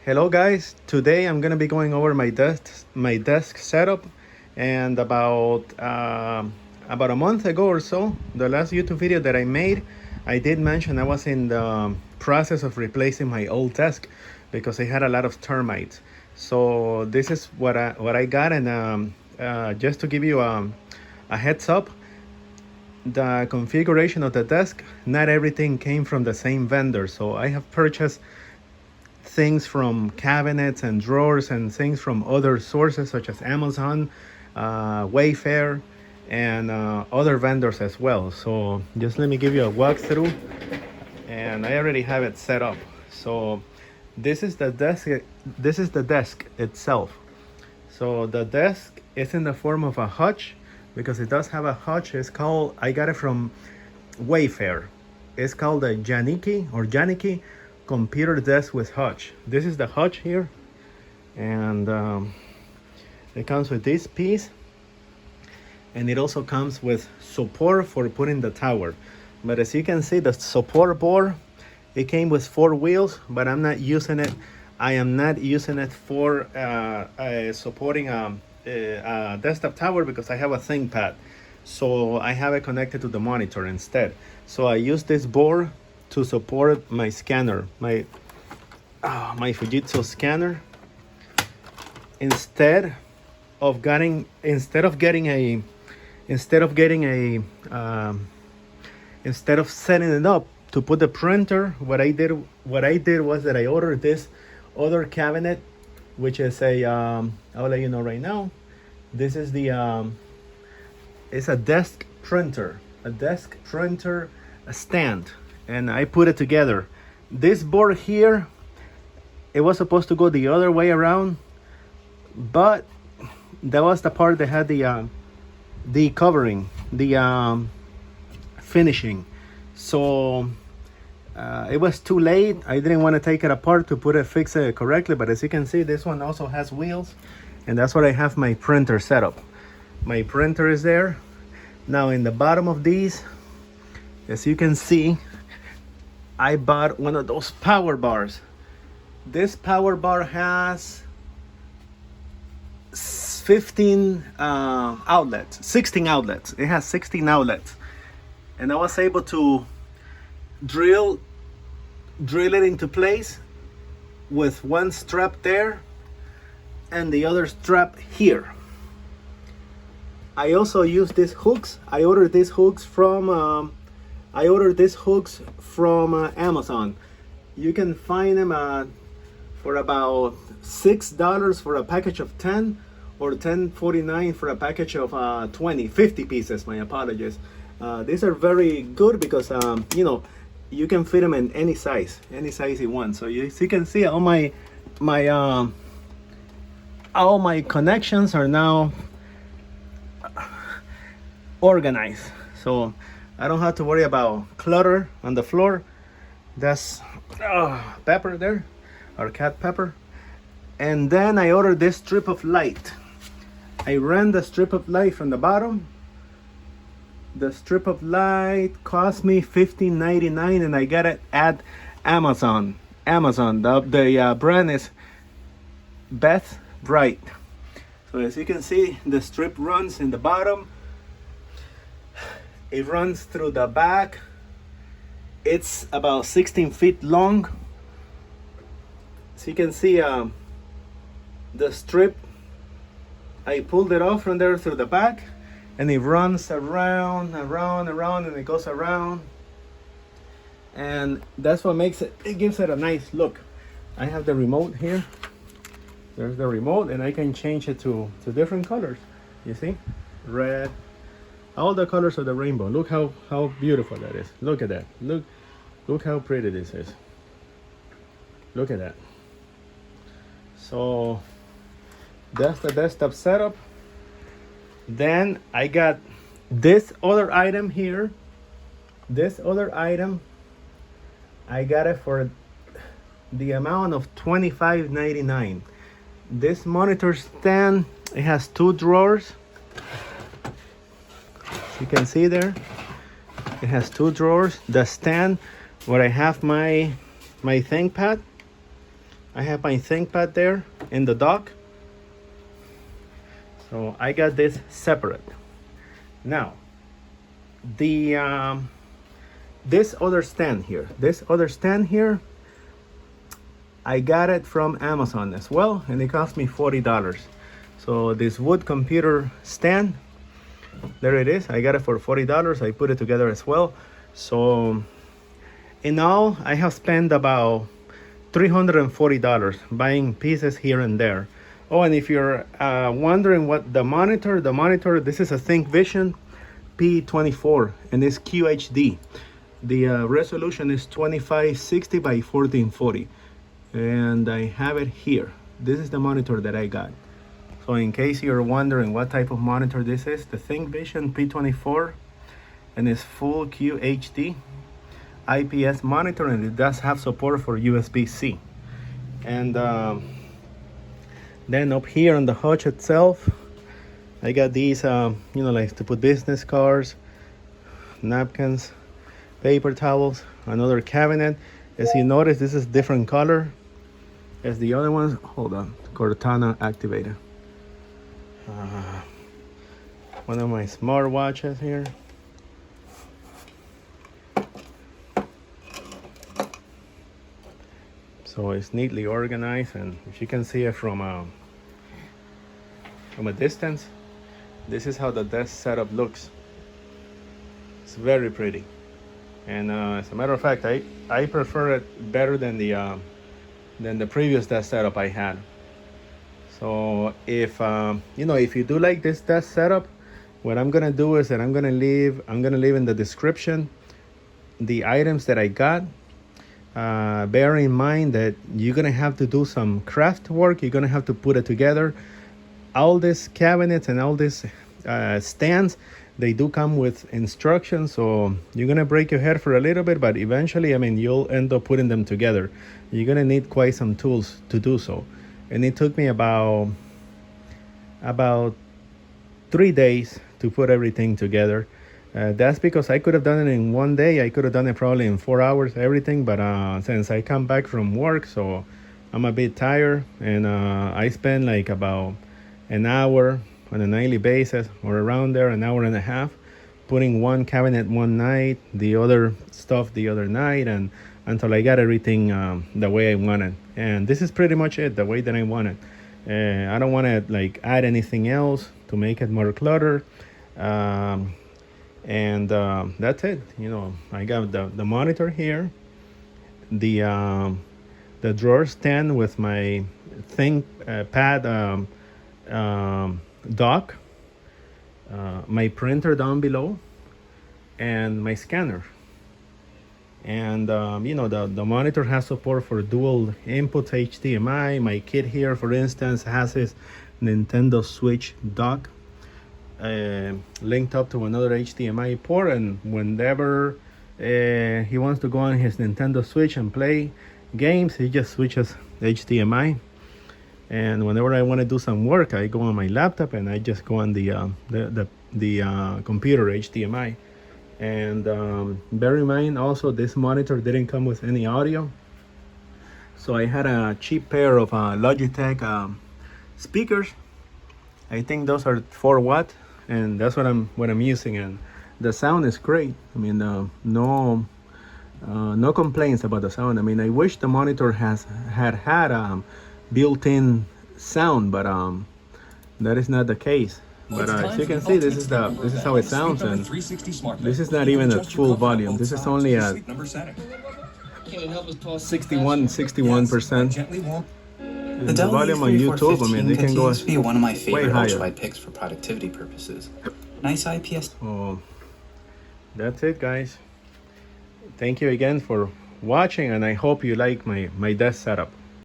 Hello guys, today I'm gonna be going over my desk setup, and about a month ago or so, the last YouTube video that I made, I did mention I was in the process of replacing my old desk because it had a lot of termites. So this is what I got, and just to give you a heads up, the configuration of the desk, not everything came from the same vendor. So I have purchased things from cabinets and drawers and things from other sources such as Amazon, Wayfair, and other vendors as well. So just let me give you a walkthrough, and I already have it set up. So this is the desk. This is the desk itself. So the desk is in the form of a Hutch because it does have a Hutch. It's called, I got it from Wayfair. It's called the Janicki Computer Desk with Hutch. This is the Hutch here, and it comes with this piece, and it also comes with support for putting the tower. But as you can see, the support board, it came with 4 wheels, but I'm not using it. I am not using it for supporting a desktop tower because I have a ThinkPad, so I have it connected to the monitor instead. So I use this board to support my scanner, my Fujitsu scanner, instead of getting setting it up to put the printer. What I did was that I ordered this other cabinet, which is I'll let you know right now. This is it's a desk printer, a stand, and I put it together. This board here, it was supposed to go the other way around, but that was the part that had the covering, the finishing. So it was too late. I didn't want to take it apart to fix it correctly, but as you can see, this one also has wheels, and that's what I have my printer set up. My printer is there. Now in the bottom of these, as you can see, I bought one of those power bars. This power bar has 16 outlets. It has 16 outlets, and I was able to drill it into place with one strap there and the other strap here. I also use these hooks. I ordered these hooks from Amazon. You can find them for about $6 for a package of 10, or $10.49 for a package of 50 pieces. My apologies. These are very good because you can fit them in any size you want. So you can see all my connections are now organized, so I don't have to worry about clutter on the floor. That's Pepper there, our cat Pepper. And then I ordered this strip of light. I ran the strip of light from the bottom. The strip of light cost me $15.99, and I got it at Amazon. The brand is BATHEBRIGHT. So as you can see, the strip runs in the bottom. It runs through the back. It's about 16 feet long. So you can see the strip. I pulled it off from there through the back, and it runs around, and it goes around, and that's what makes it gives it a nice look. I have the remote here. There's the remote, and I can change it to different colors. You see, red, all the colors of the rainbow. Look how beautiful that is. Look at that. Look how pretty this is. Look at that. So that's the desktop setup. Then I got this other item here. This other item, I got it for the amount of $25.99. This monitor stand, it has 2 drawers. You can see there, it has 2 drawers. The stand where I have my ThinkPad, I have my ThinkPad there in the dock. So I got this separate. Now, the this other stand here, I got it from Amazon as well, and it cost me $40. So this wood computer stand, there it is. I got it for $40. I put it together as well. So in all, I have spent about $340 buying pieces here and there. Oh, and if you're wondering what the monitor, this is a ThinkVision P24 and it's QHD. The resolution is 2560 by 1440, and I have it here. This is the monitor that I got. So in case you're wondering what type of monitor this is, the ThinkVision P24, and it's full QHD IPS monitor, and it does have support for USB-C. And then up here on the Hutch itself, I got these, like to put business cards, napkins, paper towels, another cabinet. As you notice, this is different color as the other ones. Hold on, Cortana activated. One of my smartwatches here. So it's neatly organized, and if you can see it from a distance, this is how the desk setup looks. It's very pretty, and as a matter of fact, I prefer it better than the previous desk setup I had. So if if you do like this desk setup, what I'm gonna do is that I'm gonna leave in the description the items that I got. Bear in mind that you're gonna have to do some craft work. You're gonna have to put it together. All these cabinets and all these stands, they do come with instructions, so you're gonna break your head for a little bit, but eventually, you'll end up putting them together. You're gonna need quite some tools to do so, and it took me about 3 days to put everything together. That's because I could have done it in one day. I could have done it probably in 4 hours, everything. But since I come back from work, so I'm a bit tired, and I spend like about an hour on a nightly basis, or around there, an hour and a half, putting one cabinet one night, the other stuff the other night, and until I got everything the way I want it. And this is pretty much it, the way that I want it. I don't want to like add anything else to make it more cluttered. And that's it. I got the monitor here, the drawer stand with my ThinkPad dock, my printer down below, and my scanner. And the monitor has support for dual inputs HDMI. My kid here, for instance, has his Nintendo Switch dock linked up to another HDMI port, and whenever he wants to go on his Nintendo Switch and play games, he just switches HDMI. And whenever I want to do some work, I go on my laptop and I just go on the computer HDMI. And bear in mind also, this monitor didn't come with any audio, so I had a cheap pair of Logitech speakers. I think those are 4 watt, and that's what I'm using, and the sound is great. No complaints about the sound. I wish the monitor had built-in sound, but that is not the case. But as you can see, this is how it sounds, and this is not even at full volume. This is only at 61%. And the volume on YouTube, they can go be one of my favorite way higher. ultralight picks for productivity purposes. Nice IPS. Oh, that's it, guys. Thank you again for watching, and I hope you like my desk setup.